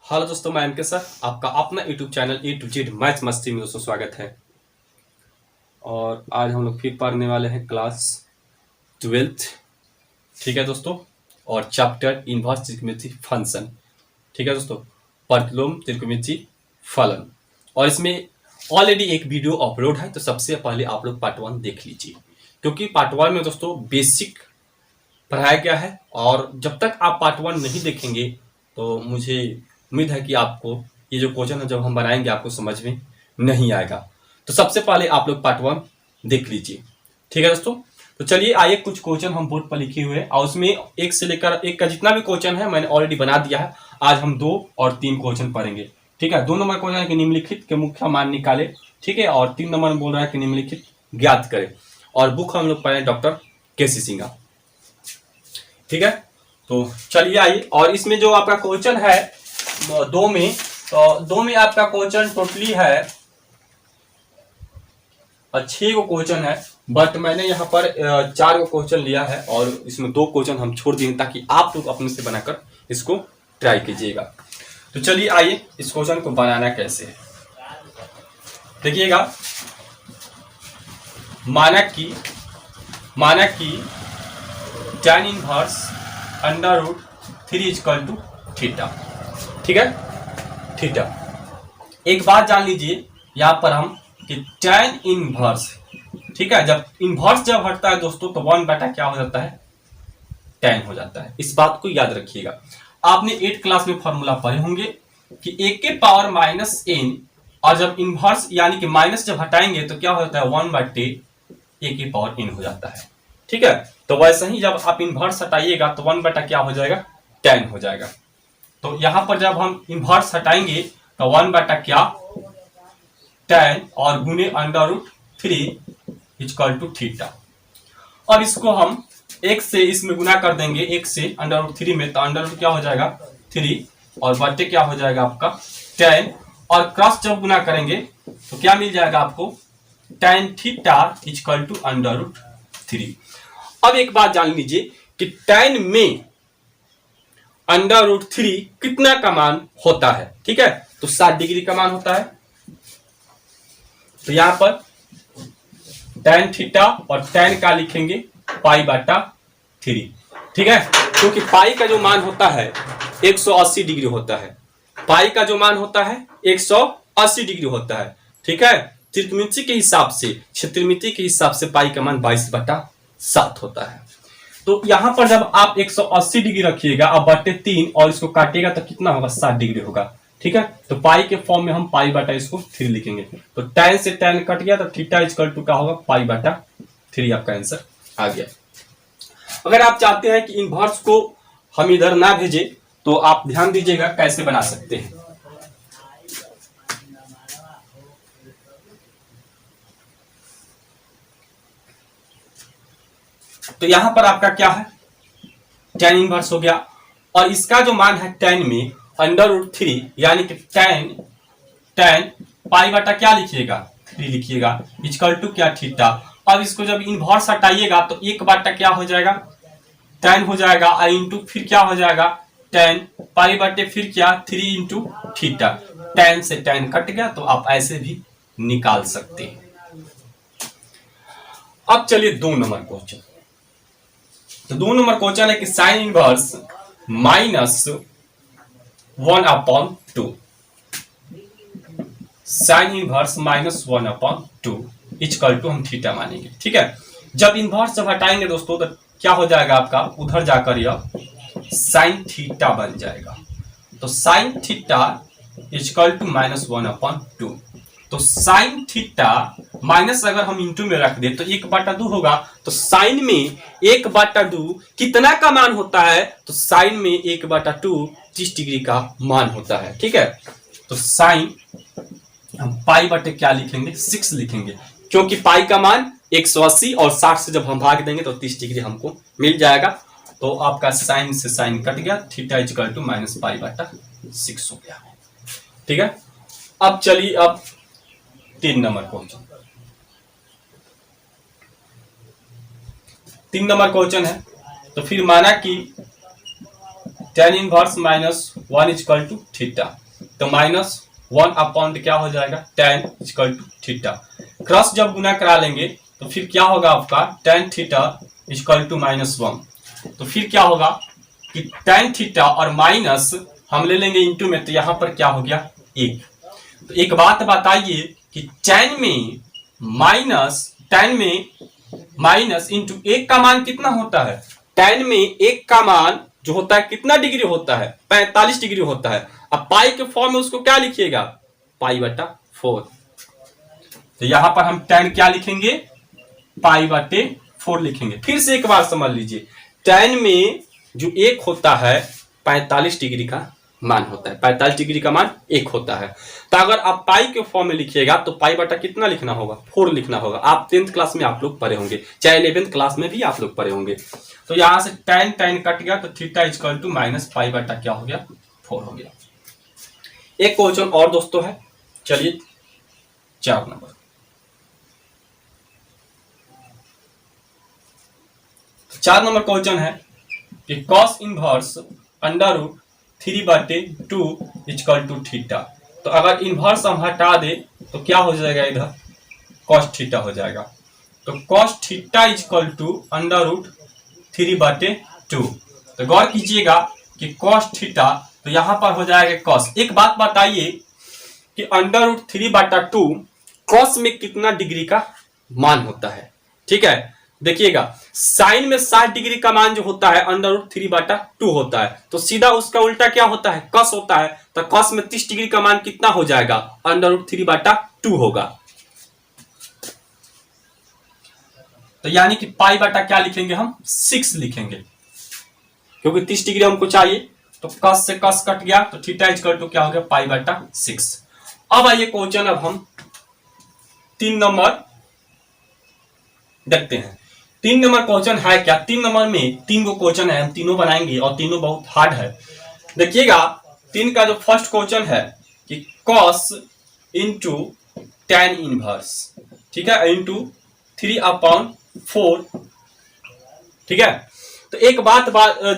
Hello दोस्तों, मैं M के सर, आपका अपना YouTube channel A to Z math मस्ती में दोस्तों स्वागत है। और आज हम लोग फिर पढ़ने वाले हैं क्लास 12th। ठीक है दोस्तों, और चैप्टर इनवर्स त्रिकोणमिति फंक्शन। ठीक है दोस्तों, प्रतिलोम त्रिकोणमिति फलन। और इसमें ऑलरेडी एक वीडियो अपलोड है, तो सबसे पहले आप लोग पार्ट 1 देख लीजिए, क्योंकि पार्ट 1 में दोस्तों बेसिक पढ़ाया गया है। और जब तक आप पार्ट 1 नहीं देखेंगे तो मुझे उम्मीद है कि आपको ये जो क्वेश्चन है जब हम बनाएंगे आपको समझ में नहीं आएगा। तो सबसे पहले आप लोग पार्ट 1 देख लीजिए। ठीक है दोस्तों, तो चलिए आइए, कुछ क्वेश्चन हम बोर्ड पर लिखे हुए हैं और उसमें एक से लेकर एक का जितना भी क्वेश्चन है मैंने ऑलरेडी बना दिया है। आज हम 2 और 3 क्वेश्चन पढ़ेंगे। ठीक है, 2 नंबर क्वेश्चन है कि निम्नलिखित के मुख्य मान निकाले। ठीक है, और 3 नंबर में बोल रहा है कि निम्नलिखित ज्ञात करें। और बुक हम लोग पढ़े डॉक्टर केसी सिंघा। ठीक है, तो चलिए आइए। और इसमें जो आपका क्वेश्चन है 2 में, तो 2 में आपका क्वेश्चन टोटली है 6 को क्वेश्चन है, बट मैंने यहाँ पर 4 को क्वेश्चन लिया है और इसमें 2 क्वेश्चन हम छोड़ दिए ताकि आप लोग अपने से बनाकर इसको ट्राई कीजिएगा। तो चलिए आइए, इस क्वेश्चन को बनाना कैसे है देखिएगा। माना कि tan inverse under root 3 equal to theta. ठीक है, थीटा। एक बात जान लीजिए यहां पर हम कि tan इनवर्स, ठीक है, जब इनवर्स जब हटता है दोस्तों तो 1 बटा क्या हो जाता है, tan हो जाता है। इस बात को याद रखिएगा। आपने 8 क्लास में फॉर्मूला पढ़े होंगे कि a के पावर माइनस n, और जब इनवर्स यानी कि माइनस जब हटाएंगे तो क्या हो जाता है, 1 बटे a के पावर n हो जाता है। ठीक है, तो वैसे ही जब आप इनवर्स हटाइएगा तो 1 बटा क्या हो जाएगा, tan हो जाएगा। तो यहां पर जब हम इनवर्स हटाएंगे तो 1 बटा क्या, tan, और गुने under root 3 equal to theta. और इसको हम एक से इसमें गुना कर देंगे, एक से अंडर रूट 3 में, तो अंडर रूट क्या हो जाएगा 3, और बटे क्या हो जाएगा आपका tan, और क्रॉस जब गुना करेंगे तो क्या मिल जाएगा आपको, tan theta equal to under root 3। अब एक बात जान लीजिए कि tan में अंडर रूट 3 कितना का मान होता है। ठीक है, तो 60 डिग्री का मान होता है। तो यहां पर tan थीटा और tan का लिखेंगे पाई बटा 3। ठीक है, क्योंकि पाई का जो मान होता है 180 डिग्री होता है। पाई का जो मान होता है 180 डिग्री होता है। ठीक है, त्रिकोणमिति के हिसाब से, क्षेत्रमिति के हिसाब से पाई का मान 22 बटा 7 होता है। तो यहां पर जब आप 180 डिग्री रखिएगा अब बटे 3 और इसको काटिएगा तो कितना होगा, 60 डिग्री होगा। ठीक है, तो पाई के फॉर्म में हम पाई बटा इसको 3 लिखेंगे। तो tan से tan कट गया तो थीटा इक्वल टू क्या होगा, पाई बटा 3 आपका आंसर आ गया। अगर आप चाहते हैं कि इनवर्स को हम इधर ना भेजे तो आप ध्यान दीजिएगा कैसे बना सकते हैं। तो यहां पर आपका क्या है, tan इनवर्स हो गया, और इसका जो मान है tan में अंडर रूट 3, यानी कि tan पाई बटा क्या लिखिएगा, 3 लिखिएगा, इक्वल टू क्या, थीटा। अब इसको जब इनवर्स हटाइएगा तो 1 बटा क्या हो जाएगा, tan हो जाएगा, और इंटू फिर क्या हो जाएगा, tan पाई बटे फिर क्या, 3 इंटू थीटा। tan से tan कट गया, तो आप ऐसे भी निकाल सकते हैं। अब चलिए 2 नंबर क्वेश्चन। तो 2 नंबर क्वेश्चन है कि sine inverse minus 1/2, sine inverse minus 1/2 equal to हम थीटा मानेंगे। ठीक है, जब इनवर्स जब हटाएंगे दोस्तों तो क्या हो जाएगा आपका, उधर जाकर यह साइन थीटा बन जाएगा। तो sine theta equal to minus 1/2। तो साइन थीटा माइनस अगर हम इंटू में रख दे तो 1/2 होगा। तो साइन में 1/2 कितना का मान होता है, तो साइन में 1/2 30 डिग्री का मान होता है। ठीक है, तो साइन हम पाई बटे क्या लिखेंगे, 6 लिखेंगे, क्योंकि पाई का मान 180 और 60 से जब हम भाग देंगे तो 30 डिग्री हमको मिल जाएगा। तो आपका साइन से साइन कट गया, theta equal to minus pi बटा 6 हो गया। ठीक है, अब चलिए अब 3 नंबर क्वेश्चन। 3 नंबर क्वेश्चन है, तो फिर माना कि tan inverse minus 1 equal to theta. तो माइनस 1 अपॉन क्या हो जाएगा tan equal to theta. Cross जब गुना करा लेंगे तो फिर क्या होगा आपका tan थीटा इक्वल टू -1। तो फिर क्या होगा कि tan थीटा और माइनस हम ले लेंगे इंटू में, तो यहां पर क्या हो गया 1। तो एक बात बताइए कि tan में माइनस इंटू 1 का मान कितना होता है। tan में 1 का मान जो होता है कितना डिग्री होता है 45 डिग्री होता है। अब पाई के फॉर्म में उसको क्या लिखिएगा π/4। तो यहां पर हम tan क्या लिखेंगे π/4 लिखेंगे। फिर से एक बार समझ लीजिए, tan में जो 1 होता है 45 डिग्री का मान होता है, 45 डिग्री का मान 1 होता है। तो अगर आप पाई के फॉर्म में लिखिएगा तो पाई बटा कितना लिखना होगा 4 लिखना होगा। आप 10th क्लास में आप लोग पढ़े होंगे, चाहे 11th क्लास में भी आप लोग पढ़े होंगे। तो यहां से tan कट गया तो theta equal to minus pi बटा क्या हो गया 4 हो गया। एक क्वेश्चन और दोस्तों है, चलिए 4 नंबर। 4 नंबर क्वेश्चन है कि cos inverse under root 3/2 equal to theta. तो अगर इनवर्स हम हटा दे तो क्या हो जाएगा, इधर cos थीटा हो जाएगा। तो cos theta equal to under root 3/2। तो गौर कीजिएगा कि cos थीटा तो यहां पर हो जाएगा cos। एक बात बताइए कि अंडर रूट 3/2 cos में कितना डिग्री का मान होता है। ठीक है, देखिएगा साइन में 60 डिग्री का मान जो होता है अंडर रूट 3/2 होता है। तो सीधा उसका उल्टा क्या होता है cos होता है। तो cos में 30 डिग्री का मान कितना हो जाएगा अंडर रूट 3/2 होगा। तो यानी कि पाई बटा क्या लिखेंगे हम 6 लिखेंगे, क्योंकि 30 डिग्री हमको चाहिए। तो cos से cos कट गया तो थीटा इक्वल टू क्या हो गया π/6। अब आइए क्वेश्चन, अब हम 3 नंबर देखते हैं। 3 नंबर क्वेश्चन है क्या, 3 नंबर में 3 गो क्वेश्चन है, हम तीनों बनाएंगे और तीनों बहुत हार्ड है। देखिएगा 3 का जो फर्स्ट क्वेश्चन है कि cos इंटू tan इनवर्स, ठीक है, इंटू 3/4। ठीक है, तो एक बात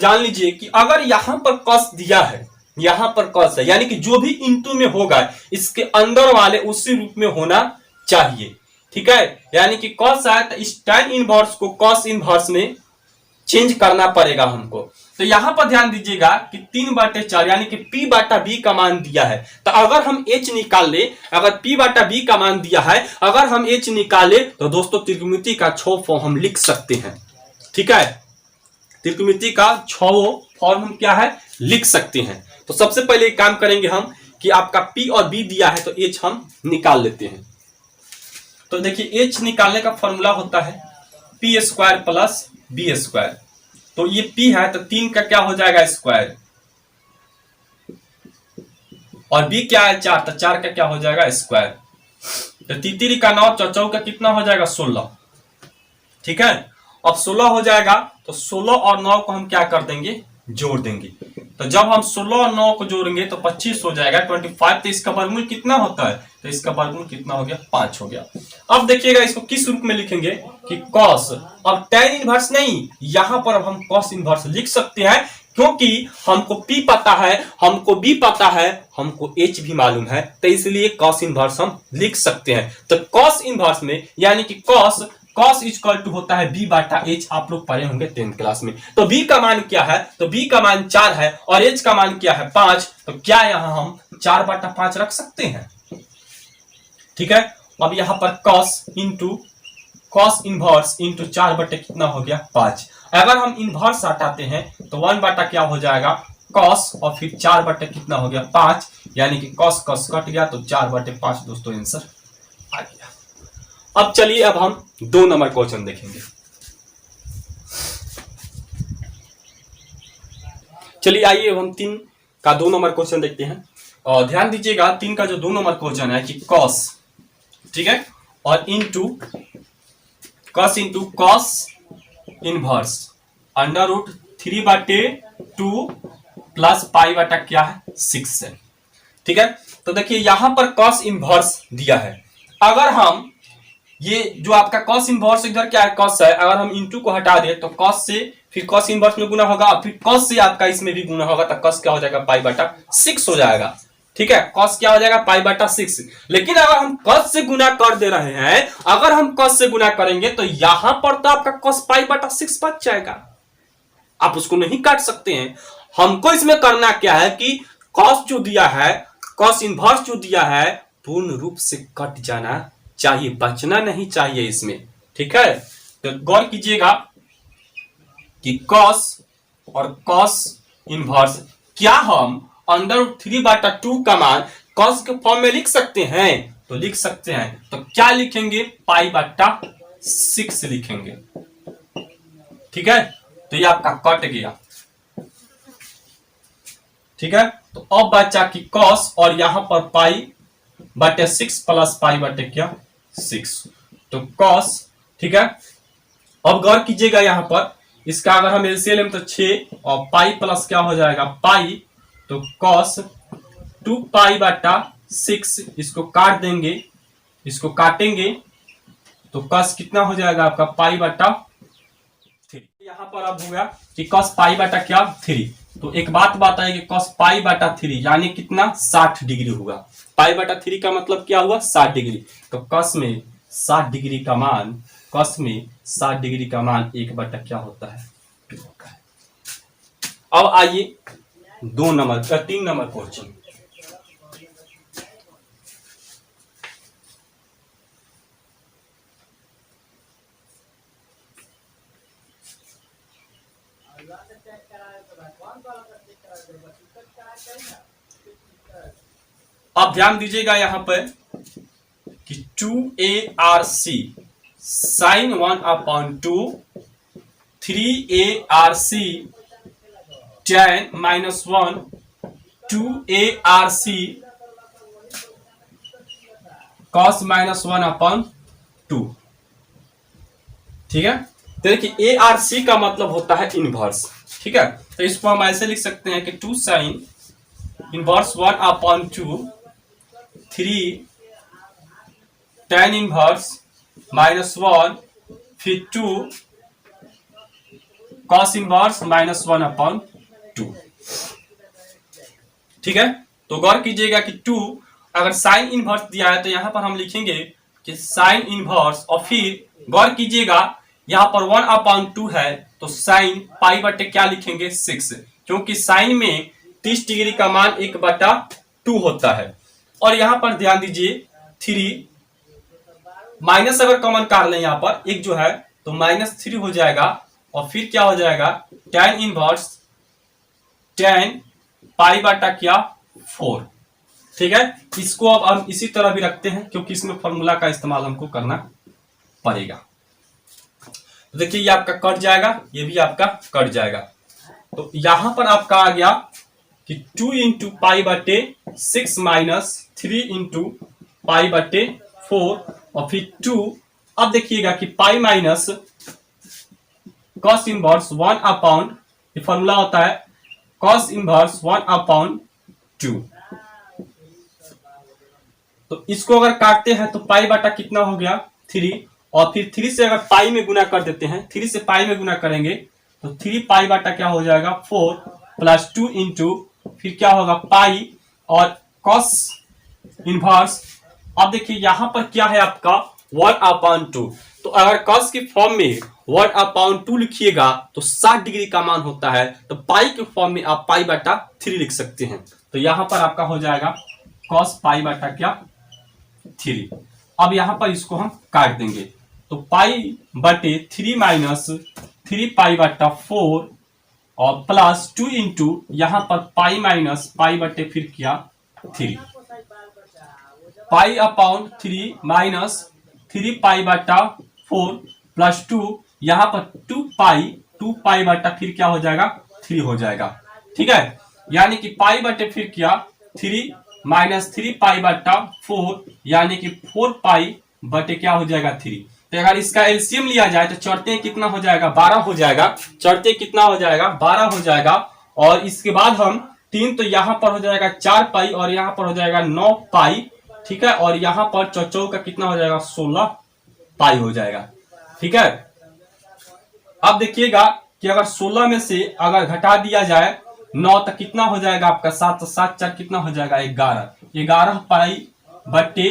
जान लीजिए कि अगर यहां पर cos दिया है, यहां पर cos है, यानी कि जो भी इंटू में होगा इसके अंदर वाले उसी रूप में होना चाहिए। ठीक है, यानी कि cos आया तो इस tan इनवर्स को cos इनवर्स में चेंज करना पड़ेगा हमको। तो यहां पर ध्यान दीजिएगा कि 3/4 यानी कि p/b का मान दिया है। तो अगर हम h निकाल ले, अगर p/b का मान दिया है, अगर हम h निकाले तो दोस्तों त्रिकोणमिति का 6 फॉर्म हम लिख सकते हैं। ठीक है, त्रिकोणमिति का 6 फॉर्म हम क्या है लिख सकते हैं। तो सबसे पहले एक काम करेंगे हम कि आपका p और b दिया है तो h हम निकाल लेते हैं। तो देखिए h निकालने का फॉर्मूला होता है p² प्लस b²। तो ये p है तो 3 का क्या हो जाएगा स्क्वायर, और b क्या है 4, तो 4 का क्या हो जाएगा स्क्वायर। तो 3 का 9, 4 का कितना हो जाएगा 16। ठीक है, अब 16 हो जाएगा तो 16 और 9 को हम क्या कर देंगे जोड़ देंगे। तो जब हम 16 और 9 को जोड़ेंगे तो 25 हो जाएगा 25। तो इसका वर्गमूल कितना होता है, तो इसका वर्गमूल कितना हो गया 5 हो गया। अब देखिएगा इसको किस रूप में लिखेंगे कि cos, अब tan इनवर्स नहीं, यहां पर अब हम cos इनवर्स लिख सकते हैं, क्योंकि हमको p पता है, हमको b पता है, हमको h भी मालूम है, तो इसलिए cos इनवर्स हम लिख सकते हैं। तो cos इनवर्स में यानी कि cos इक्वल टू होता है b/h। आप लोग पढ़े होंगे 10th क्लास में। तो b का मान क्या है, तो b का मान 4 है और h का मान क्या है 5। तो क्या यहां हम 4/5 रख सकते हैं। ठीक है, अब यहां पर cos इनवर्स इंटू 4 कितना हो गया 5। अगर हम इनवर्स हटाते हैं तो 1 क्या हो जाएगा cos और फिर 4 कितना हो गया 5, यानी कि cos कट गया तो 4/5 दोस्तों आंसर आ गया। अब चलिए अब हम 2 नंबर क्वेश्चन देखेंगे। चलिए आइए अब हम 3 का 2 नंबर क्वेश्चन देखते हैं। और ध्यान दीजिएगा 3 का जो 2 नंबर क्वेश्चन है कि cos, ठीक है, और into cos inverse under root 3/2 plus π क्या है 6 है। ठीक है, तो देखिए यहां पर cos इनवर्स दिया है। अगर हम ये जो आपका cos इनवर्स इधर क्या है cos है, अगर हम इंटू को हटा दे तो cos से फिर कॉस इनवर्स में गुना होगा, फिर कॉस से आपका इसमें भी गुना होगा, तो कॉस क्या हो जाएगा पाई बटा 6 हो जाएगा। ठीक है, कॉस क्या हो जाएगा पाई बटा 6। लेकिन अगर हम कॉस से गुना कर दे रहे हैं, अगर हम कॉस से गुना करेंगे तो यहां पर तो आपका कॉस पाई बटा 6 बच जाएगा, आप उसको नहीं काट सकते हैं। हमको इसमें करना क्या है कि कॉस जो दिया है, कॉस इनवर्स जो दिया है, पूर्ण रूप से कट जाना चाहिए, बचना नहीं चाहिए इसमें। ठीक है, तो गौर कीजिएगा कि कॉस और कॉस इनवर्स क्या हम अंडर 3/2 का मान कॉस के फॉर्म में लिख सकते हैं? तो लिख सकते हैं। तो क्या लिखेंगे? पाई बटा 6 लिखेंगे। ठीक है, तो ये आपका कट गया। ठीक है, तो अब बचा कि कॉस और यहां पर पाई बटे 6 प्लस पाई बटे क्या 6, तो कॉस। ठीक है, अब गौर कीजिएगा यहां पर इसका अगर हम एलसीएम लें तो 6 और पाई प्लस क्या हो जाएगा पाई, तो कॉस 2 पाई बटा 6, इसको काट देंगे, इसको काटेंगे तो कॉस कितना हो जाएगा आपका पाई बटा 3। यहां पर अब होगा कि कॉस पाई बटा क्या 3। तो एक बात बताइए कि कॉस पाई बटा 3 यानी कितना 60 डिग्री होगा। पाई बटा 3 का मतलब क्या हुआ 60 डिग्री। तो कॉस में 60 डिग्री का मान, कॉस में 60 डिग्री का मान 1 बटा क्या होता है 2 होता है। अब आइए 3 नंबर क्वेश्चन। अब ध्यान दीजिएगा यहां पर कि 2ARC sign 1/2 3ARC tan -1 2ARC cos -1/2। ठीक है, तो देखिए ARC का मतलब होता है इनवर्स। ठीक है, तो इसको हम ऐसे लिख सकते हैं कि 2 साइन इनवर्स 1/2 3 tan इनवर्स -1 फिर 2 cos इनवर्स -1/2। ठीक है, तो गौर कीजिएगा कि 2 अगर साइन इनवर्स दिया है तो यहां पर हम लिखेंगे कि साइन इनवर्स, और फिर गौर कीजिएगा यहां पर 1/2 है तो साइन पाई बटे क्या लिखेंगे 6, क्योंकि साइन में 30 डिग्री का मान 1/2 होता है। और यहां पर ध्यान दीजिए 3 माइनस अगर कॉमन कर लें यहां पर एक जो है तो -3 हो जाएगा, और फिर क्या हो जाएगा tan इनवर्स tan पाई बटा क्या 4। ठीक है, इसको अब हम इसी तरह भी रखते हैं क्योंकि इसमें फॉर्मूला का इस्तेमाल हमको करना पड़ेगा। तो देखिए ये आपका कट जाएगा, ये भी आपका कट जाएगा। तो यहां पर आपका आ गया कि 2 इंटू पाई बटे 6 माइनस 3 इंटू पाई बटे 4 और फिर 2। अब देखिएगा कि पाई माइनस कॉस इनवर्स 1/, ये फॉर्मूला होता है कॉस इनवर्स 1/2। तो इसको अगर काटते हैं तो पाई बटा कितना हो गया 3, और फिर 3 से अगर पाई में गुना कर देते हैं, 3 से पाई में गुना करेंगे तो 3 पाई बटा क्या हो जाएगा 4 प्लस 2 इंटू फिर क्या होगा पाई और कॉस इनवर्स। अब देखिए यहां पर क्या है आपका 1/2। तो अगर कॉस की फॉर्म में 1/2 लिखिएगा तो 60 डिग्री का मान होता है, तो पाई के फॉर्म में आप पाई बटा 3 लिख सकते हैं। तो यहां पर आपका हो जाएगा कॉस पाई बटा क्या 3। अब यहां पर इसको हम काट देंगे तो पाई बटे 3 माइनस 3 पाई बटा 4 और प्लस 2 इंटू यहां पर पाई माइनस पाई बटे फिर क्या 3 पाई अपॉन 3 माइनस 3 पाई बटा 4 प्लस 2 यहां पर 2 पाई बटा फिर क्या हो जाएगा 3 हो जाएगा। ठीक है, यानी कि पाई बटे फिर क्या 3 माइनस 3 पाई बटा 4 यानी कि 4 पाई बटे क्या हो जाएगा 3। तो अगर इसका एलसीएम लिया जाए तो चढ़ते कितना हो जाएगा 12 हो जाएगा, चढ़ते कितना हो जाएगा 12 हो जाएगा, और इसके बाद हम 3 तो यहां पर हो जाएगा 4 पाई और यहां पर हो जाएगा 9 पाई। ठीक है, और यहां पर चौचौ का कितना हो जाएगा 16 पाई हो जाएगा। ठीक है, अब देखिएगा कि अगर 16 में से अगर घटा दिया जाए 9 तक कितना हो जाएगा आपका 7, 7 4 कितना हो जाएगा 11 पाई बट्टे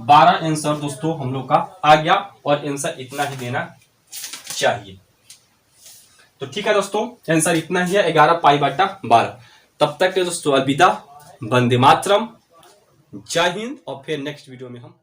12 आंसर दोस्तों हम लोग का आ गया, और आंसर इतना ही देना चाहिए। तो ठीक है दोस्तों, आंसर इतना ही है 11 पाई बट्टा 12। तब तक के दोस्तों अलविदा, वंदे मातरम, जय हिंद, और फिर नेक्स्ट वीडियो में हम